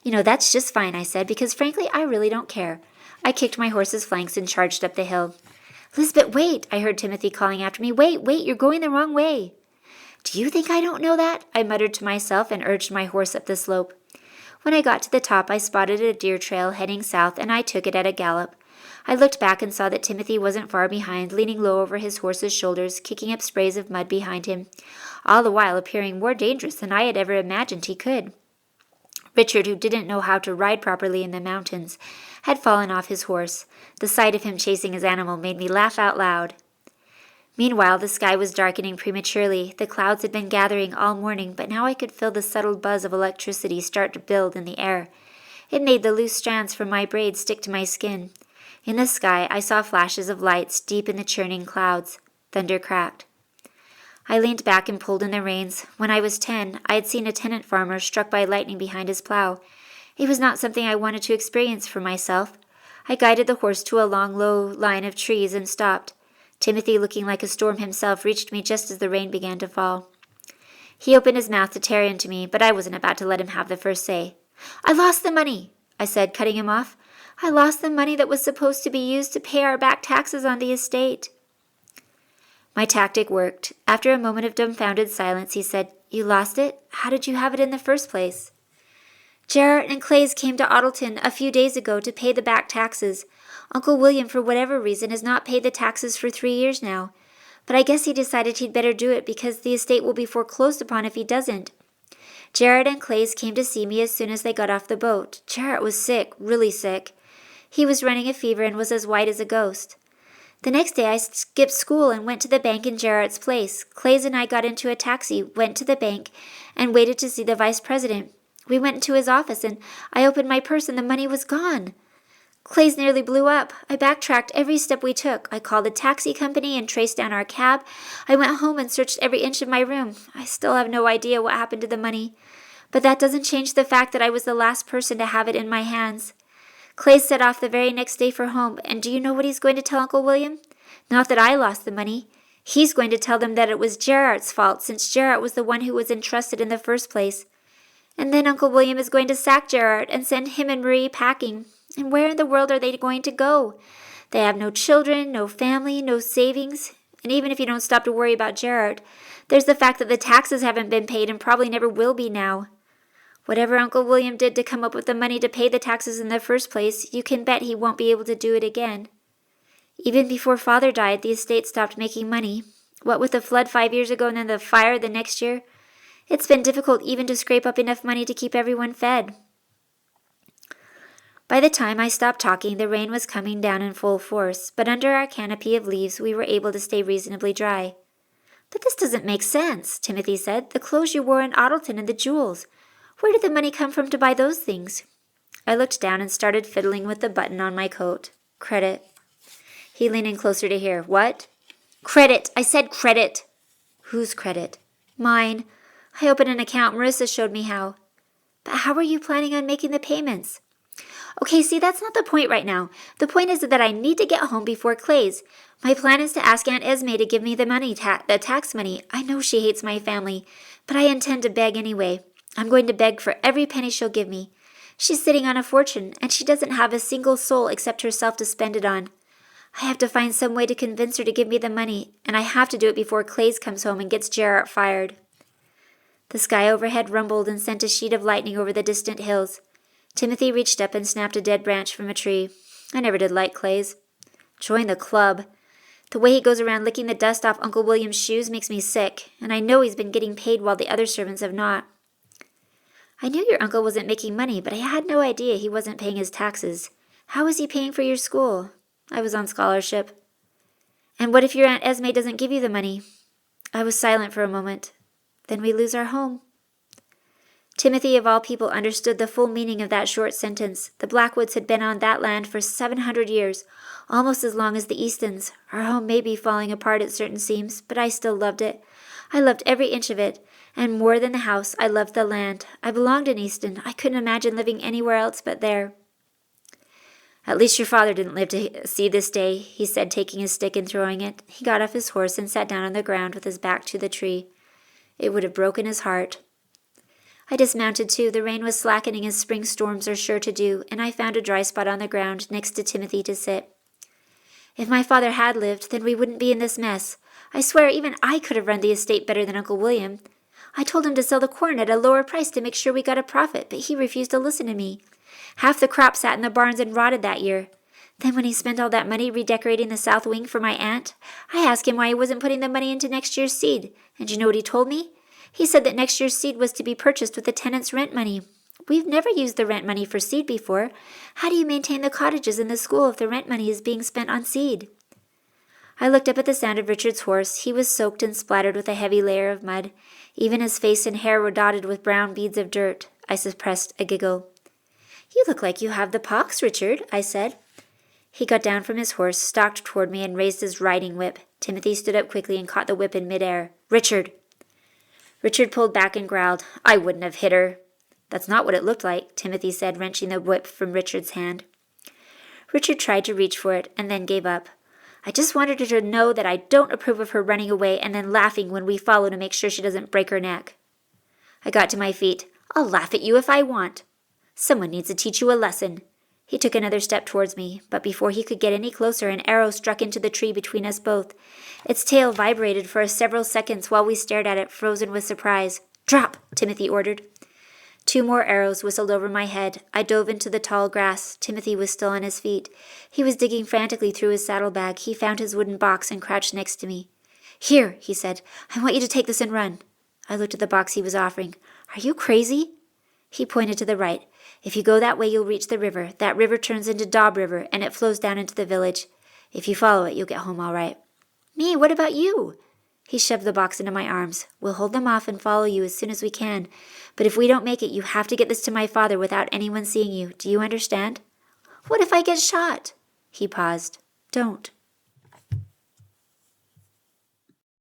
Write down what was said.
That's just fine, I said, because frankly, I really don't care. I kicked my horse's flanks and charged up the hill. Lisbette, wait! I heard Timothy calling after me. Wait, you're going the wrong way. Do you think I don't know that? I muttered to myself and urged my horse up the slope. When I got to the top, I spotted a deer trail heading south, and I took it at a gallop. I looked back and saw that Timothy wasn't far behind, leaning low over his horse's shoulders, kicking up sprays of mud behind him, all the while appearing more dangerous than I had ever imagined he could. Richard, who didn't know how to ride properly in the mountains, had fallen off his horse. The sight of him chasing his animal made me laugh out loud. Meanwhile, the sky was darkening prematurely. The clouds had been gathering all morning, but now I could feel the subtle buzz of electricity start to build in the air. It made the loose strands from my braids stick to my skin. In the sky, I saw flashes of lights deep in the churning clouds. Thunder cracked. I leaned back and pulled in the reins. When I was 10, I had seen a tenant farmer struck by lightning behind his plow. It was not something I wanted to experience for myself. I guided the horse to a long, low line of trees and stopped. Timothy, looking like a storm himself, reached me just as the rain began to fall. He opened his mouth to tear into me, but I wasn't about to let him have the first say. I lost the money, I said, cutting him off. I lost the money that was supposed to be used to pay our back taxes on the estate. My tactic worked. After a moment of dumbfounded silence, he said, You lost it? How did you have it in the first place? Jarrett and Clays came to Ottleton a few days ago to pay the back taxes. Uncle William, for whatever reason, has not paid the taxes for 3 years now. But I guess he decided he'd better do it because the estate will be foreclosed upon if he doesn't. Jarrett and Clays came to see me as soon as they got off the boat. Jarrett was sick, really sick. He was running a fever and was as white as a ghost. The next day I skipped school and went to the bank in Jarrett's place. Clays and I got into a taxi, went to the bank, and waited to see the vice president. We went into his office and I opened my purse and the money was gone. Clays nearly blew up. I backtracked every step we took. I called a taxi company and traced down our cab. I went home and searched every inch of my room. I still have no idea what happened to the money. But that doesn't change the fact that I was the last person to have it in my hands. Clay set off the very next day for home, and do you know what he's going to tell Uncle William? Not that I lost the money. He's going to tell them that it was Jarrett's fault, since Jarrett was the one who was entrusted in the first place. And then Uncle William is going to sack Jarrett and send him and Marie packing. And where in the world are they going to go? They have no children, no family, no savings. And even if you don't stop to worry about Jarrett, there's the fact that the taxes haven't been paid and probably never will be now. Whatever Uncle William did to come up with the money to pay the taxes in the first place, you can bet he won't be able to do it again. Even before Father died, the estate stopped making money. What with the flood 5 years ago and then the fire the next year, it's been difficult even to scrape up enough money to keep everyone fed. By the time I stopped talking, the rain was coming down in full force, but under our canopy of leaves we were able to stay reasonably dry. But this doesn't make sense, Timothy said. The clothes you wore in Ottleton and the jewels. Where did the money come from to buy those things? I looked down and started fiddling with the button on my coat. Credit. He leaned in closer to hear. What? Credit. I said credit. Whose credit? Mine. I opened an account. Marissa showed me how. But how are you planning on making the payments? Okay, see, that's not the point right now. The point is that I need to get home before Clay's. My plan is to ask Aunt Esme to give me the money, the tax money. I know she hates my family, but I intend to beg anyway. I'm going to beg for every penny she'll give me. She's sitting on a fortune, and she doesn't have a single soul except herself to spend it on. I have to find some way to convince her to give me the money, and I have to do it before Clays comes home and gets Jarrett fired. The sky overhead rumbled and sent a sheet of lightning over the distant hills. Timothy reached up and snapped a dead branch from a tree. I never did like Clays. Join the club. The way he goes around licking the dust off Uncle William's shoes makes me sick, and I know he's been getting paid while the other servants have not. I knew your uncle wasn't making money, but I had no idea he wasn't paying his taxes. How is he paying for your school? I was on scholarship. And what if your Aunt Esme doesn't give you the money? I was silent for a moment. Then we lose our home. Timothy, of all people, understood the full meaning of that short sentence. The Blackwoods had been on that land for 700 years, almost as long as the Eastons. Our home may be falling apart at certain seams, but I still loved it. I loved every inch of it, and more than the house, I loved the land. I belonged in Easton. I couldn't imagine living anywhere else but there. At least your father didn't live to see this day, he said, taking his stick and throwing it. He got off his horse and sat down on the ground with his back to the tree. It would have broken his heart. I dismounted too. The rain was slackening as spring storms are sure to do, and I found a dry spot on the ground next to Timothy to sit. If my father had lived, then we wouldn't be in this mess. I swear even I could have run the estate better than Uncle William. I told him to sell the corn at a lower price to make sure we got a profit, but he refused to listen to me. Half the crop sat in the barns and rotted that year. Then when he spent all that money redecorating the south wing for my aunt, I asked him why he wasn't putting the money into next year's seed, and you know what he told me? He said that next year's seed was to be purchased with the tenant's rent money. We've never used the rent money for seed before. How do you maintain the cottages and the school if the rent money is being spent on seed? I looked up at the sound of Richard's horse. He was soaked and splattered with a heavy layer of mud. Even his face and hair were dotted with brown beads of dirt. I suppressed a giggle. You look like you have the pox, Richard, I said. He got down from his horse, stalked toward me, and raised his riding whip. Timothy stood up quickly and caught the whip in midair. Richard! Richard pulled back and growled. I wouldn't have hit her. That's not what it looked like, Timothy said, wrenching the whip from Richard's hand. Richard tried to reach for it, and then gave up. I just wanted her to know that I don't approve of her running away and then laughing when we follow to make sure she doesn't break her neck. I got to my feet. I'll laugh at you if I want. Someone needs to teach you a lesson. He took another step towards me, but before he could get any closer, an arrow struck into the tree between us both. Its tail vibrated for several seconds while we stared at it, frozen with surprise. Drop, Timothy ordered. 2 more arrows whistled over my head. I dove into the tall grass. Timothy was still on his feet. He was digging frantically through his saddlebag. He found his wooden box and crouched next to me. Here, he said. I want you to take this and run. I looked at the box he was offering. Are you crazy? He pointed to the right. If you go that way, you'll reach the river. That river turns into Daub River, and it flows down into the village. If you follow it, you'll get home all right. Me, what about you? He shoved the box into my arms. We'll hold them off and follow you as soon as we can. But if we don't make it, you have to get this to my father without anyone seeing you. Do you understand? What if I get shot? He paused. Don't.